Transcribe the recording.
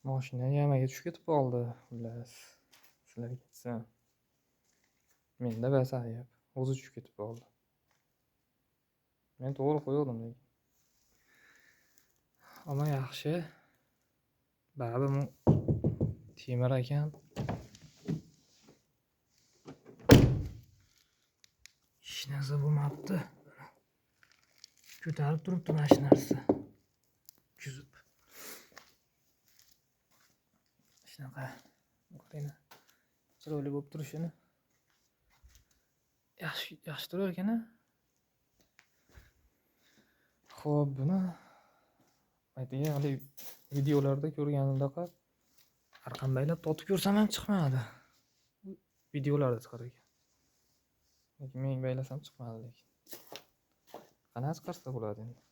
Mashina yamaga tushib ketib qoldi, xullas. Sizlarga aytsam. Menda bas ayb, o'zi tushib ketib qoldi. Men to'g'ri qo'ygandim lekin. Ammo yaxshi. Baribir temir ekan. Hech narsa bo'lmabdi. Ko'tarib turibdi mashinasi. Kuzib. Shunaqa. Qarang. Chiroyli bo'lib turishini. Yaxshi turar ekan-a? Xo'p, buni aytgan hali videolarda ko'rganimdaqa har qandaylab totib ko'rsam ham chiqmadi. Videolarda chiqar ekan. Lekin men baylasam chiqmadi lekin. Qanaqa chiqarsa bo'ladi endi?